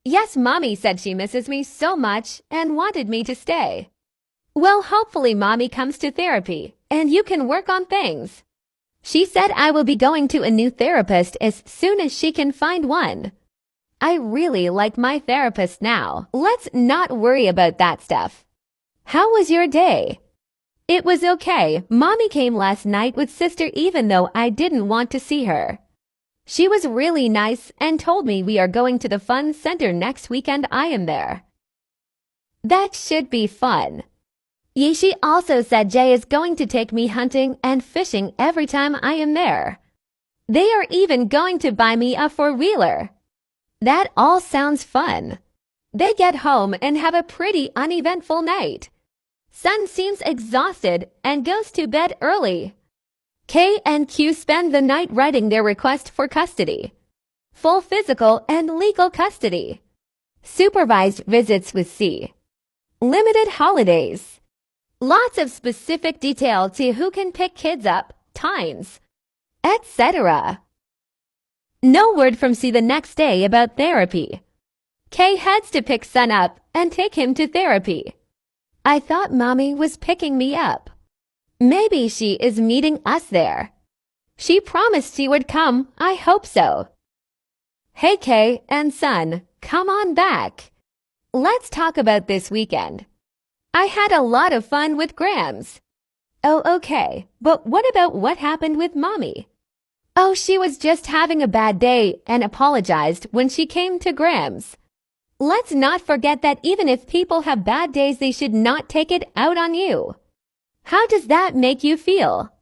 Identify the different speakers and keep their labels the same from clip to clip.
Speaker 1: Yes, Mommy said she misses me so much and wanted me to stay. Well, hopefully Mommy comes to therapy and you can work on things. She said I will be going to a new therapist as soon as she can find one. I really like my therapist now. Let's not worry about that stuff. How was your day? It was okay. Mommy came last night with sister even though I didn't want to see her. She was really nice and told me we are going to the fun center next weekend. I am there. That should be fun. She also said Jay is going to take me hunting and fishing every time I am there. They are even going to buy me a four-wheeler. That all sounds fun. They get home and have a pretty uneventful night. Sun seems exhausted and goes to bed early. K and Q spend the night writing their request for custody. Full physical and legal custody. Supervised visits with C. Limited holidays. Lots of specific detail to who can pick kids up, times, etc. No word from C the next day about therapy. K heads to pick Sun up and take him to therapy. I thought Mommy was picking me up. Maybe she is meeting us there. She promised she would come. I hope so. Hey K and Sun, come on back. Let's talk about this weekend. I had a lot of fun with Grams. Oh, okay, but what about what happened with Mommy? Oh, she was just having a bad day and apologized when she came to Grams. Let's not forget that even if people have bad days, they should not take it out on you. How does that make you feel?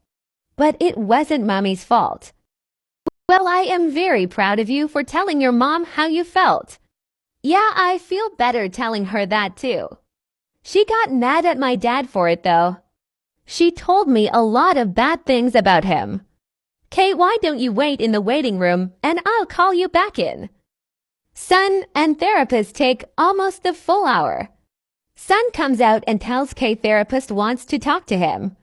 Speaker 1: But it wasn't Mommy's fault. Well, I am very proud of you for telling your mom how you felt. Yeah, I feel better telling her that too. She got mad at my dad for it though. She told me a lot of bad things about him. Kay, why don't you wait in the waiting room and I'll call you back in? Sun and therapist take almost the full hour. Sun comes out and tells Kay therapist wants to talk to him.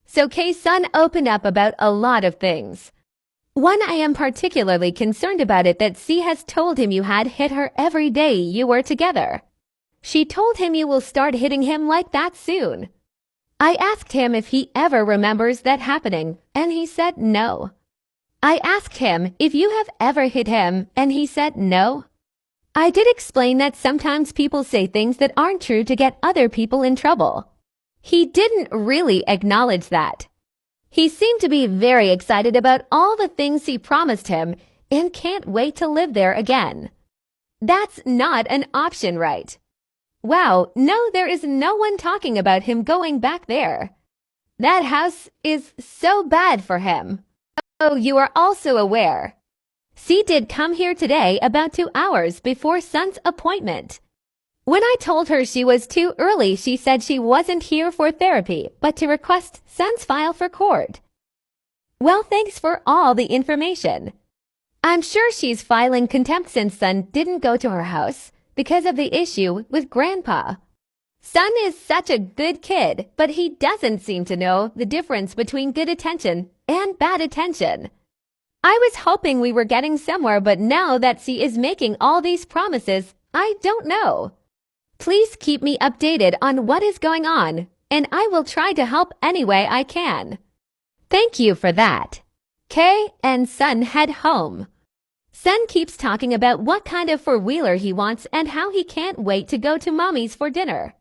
Speaker 1: So Kay's Sun opened up about a lot of things. One, I am particularly concerned about it that C has told him you had hit her every day you were together. She told him you will start hitting him like that soon. I asked him if he ever remembers that happening, and he said no. I asked him if you have ever hit him, and he said no. I did explain that sometimes people say things that aren't true to get other people in trouble. He didn't really acknowledge that. He seemed to be very excited about all the things he promised him and can't wait to live there again. That's not an option, right? Wow, no, there is no one talking about him going back there. That house is so bad for him. Oh, you are also aware. C did come here today about 2 hours before Sun's appointment. When I told her she was too early, she said she wasn't here for therapy, but to request Sun's file for court. Well, thanks for all the information. I'm sure she's filing contempt since Sun didn't go to her house because of the issue with Grandpa. Sun is such a good kid, but he doesn't seem to know the difference between good attention and bad attention. I was hoping we were getting somewhere, but now that C is making all these promises, I don't know. Please keep me updated on what is going on, and I will try to help any way I can. Thank you for that. Kay and Sun head home. Sun keeps talking about what kind of four-wheeler he wants and how he can't wait to go to Mommy's for dinner.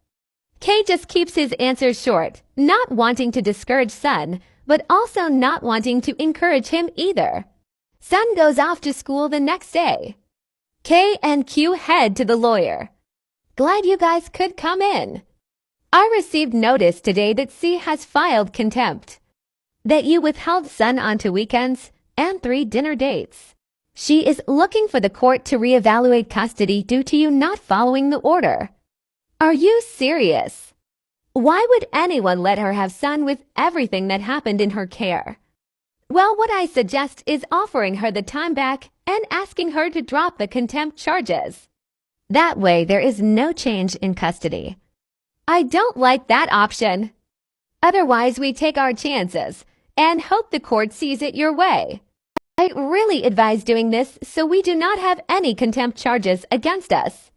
Speaker 1: Kay just keeps his answers short, not wanting to discourage Sun, but also not wanting to encourage him either. Sun goes off to school the next day. Kay and Q head to the lawyer. Glad you guys could come in. I received notice today that C has filed contempt. That you withheld Sun onto weekends and 3 dinner dates. She is looking for the court to reevaluate custody due to you not following the order. Are you serious? Why would anyone let her have Sun with everything that happened in her care? Well, what I suggest is offering her the time back and asking her to drop the contempt charges. That way there is no change in custody. I don't like that option. Otherwise, we take our chances and hope the court sees it your way. I really advise doing this so we do not have any contempt charges against us.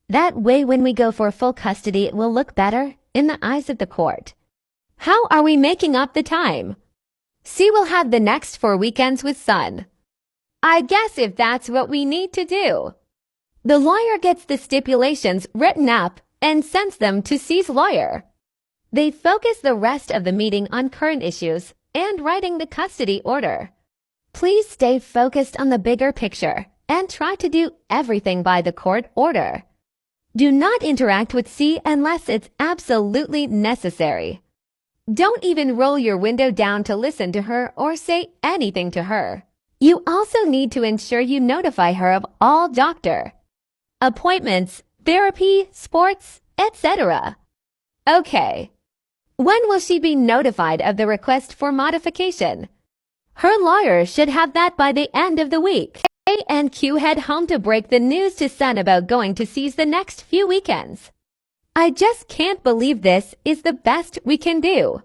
Speaker 1: That way when we go for full custody it will look better in the eyes of the court. How are we making up the time? C will have the next 4 weekends with Son. I guess if that's what we need to do. The lawyer gets the stipulations written up and sends them to C's lawyer. They focus the rest of the meeting on current issues and writing the custody order. Please stay focused on the bigger picture and try to do everything by the court order. Do not interact with C unless it's absolutely necessary. Don't even roll your window down to listen to her or say anything to her. You also need to ensure you notify her of all doctor appointments, therapy, sports, etc. Okay. When will she be notified of the request for modification? Her lawyer should have that by the end of the week. A and Q head home to break the news to Son about going to C's the next few weekends. I just can't believe this is the best we can do.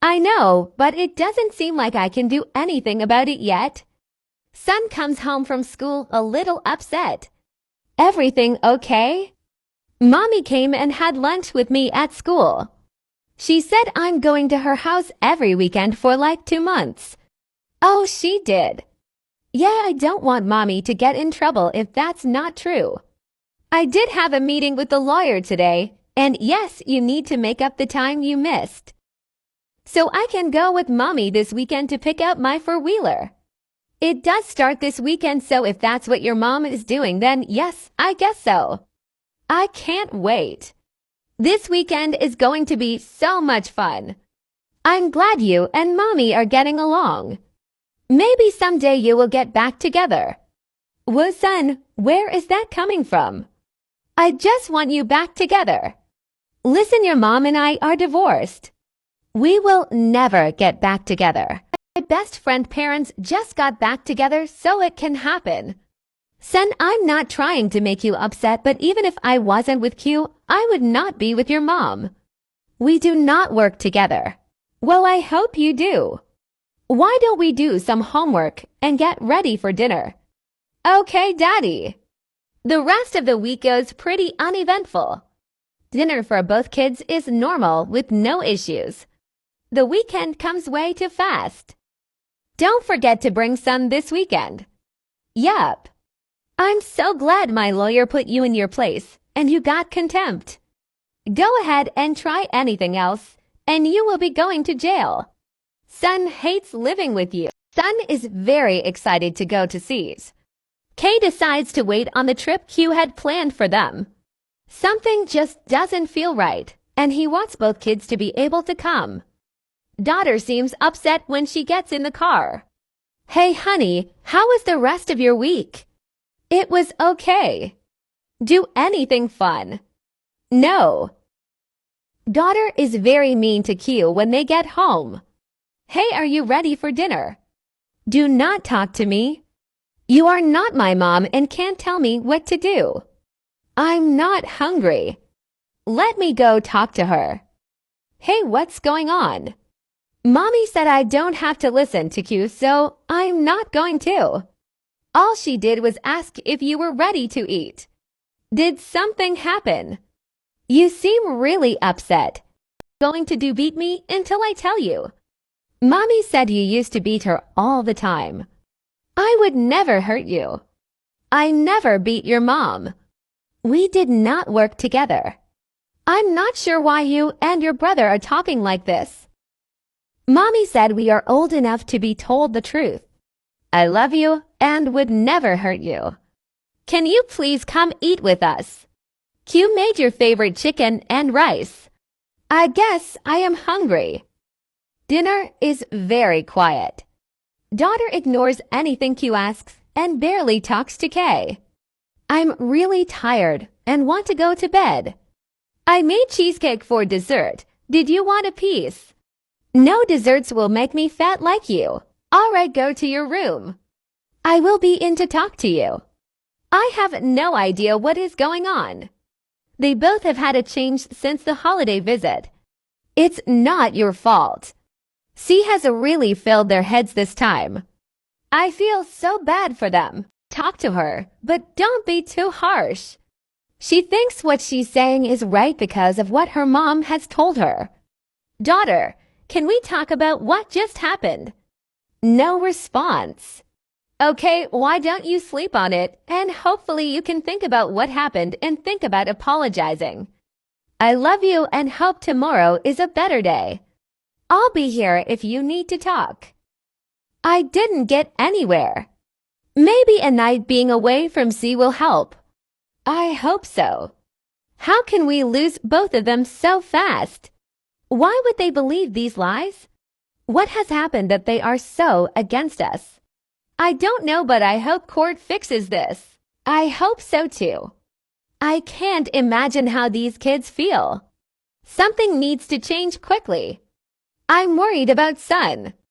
Speaker 1: I know, but it doesn't seem like I can do anything about it yet. Son comes home from school a little upset. Everything okay? Mommy came and had lunch with me at school. She said I'm going to her house every weekend for like 2 months. Oh, she did. Yeah, I don't want Mommy to get in trouble if that's not true. I did have a meeting with the lawyer today, and yes, you need to make up the time you missed. So I can go with Mommy this weekend to pick up my four-wheeler. It does start this weekend, so if that's what your mom is doing, then yes, I guess so. I can't wait. This weekend is going to be so much fun. I'm glad you and Mommy are getting along. Maybe someday you will get back together. Whoa, Son, where is that coming from? I just want you back together. Listen, your mom and I are divorced. We will never get back together. My best friend parents just got back together so it can happen. Son, I'm not trying to make you upset, but even if I wasn't with Q, I would not be with your mom. We do not work together. Well, I hope you do. Why don't we do some homework and get ready for dinner? Okay, Daddy. The rest of the week goes pretty uneventful. Dinner for both kids is normal with no issues. The weekend comes way too fast. Don't forget to bring Son this weekend. Yup. I'm so glad my lawyer put you in your place and you got contempt. Go ahead and try anything else and you will be going to jail. Son hates living with you. Son is very excited to go to C's. Kay decides to wait on the trip Q had planned for them. Something just doesn't feel right, and he wants both kids to be able to come. Daughter seems upset when she gets in the car. Hey, honey, how was the rest of your week? It was okay. Do anything fun? No. Daughter is very mean to Q when they get home. Hey, are you ready for dinner? Do not talk to me. You are not my mom and can't tell me what to do. I'm not hungry. Let me go talk to her. Hey, what's going on? Mommy said I don't have to listen to Q, so I'm not going to. All she did was ask if you were ready to eat. Did something happen? You seem really upset. Going to do beat me until I tell you. Mommy said you used to beat her all the time. I would never hurt you. I never beat your mom. We did not work together. I'm not sure why you and your brother are talking like this. Mommy said we are old enough to be told the truth. I love you and would never hurt you. Can you please come eat with us? Q made your favorite chicken and rice. I guess I am hungry. Dinner is very quiet. Daughter ignores anything Q asks and barely talks to Kay. I'm really tired and want to go to bed. I made cheesecake for dessert. Did you want a piece? No desserts will make me fat like you. All right, go to your room. I will be in to talk to you. I have no idea what is going on. They both have had a change since the holiday visit. It's not your fault. C has really filled their heads this time. I feel so bad for them. Talk to her, but don't be too harsh. She thinks what she's saying is right because of what her mom has told her. Daughter, can we talk about what just happened? No response. Okay, why don't you sleep on it, and hopefully you can think about what happened and think about apologizing. I love you and hope tomorrow is a better day. I'll be here if you need to talk. I didn't get anywhere. Maybe a night being away from C will help. I hope so. How can we lose both of them so fast? Why would they believe these lies? What has happened that they are so against us? I don't know, but I hope court fixes this. I hope so too. I can't imagine how these kids feel. Something needs to change quickly. I'm worried about Sun.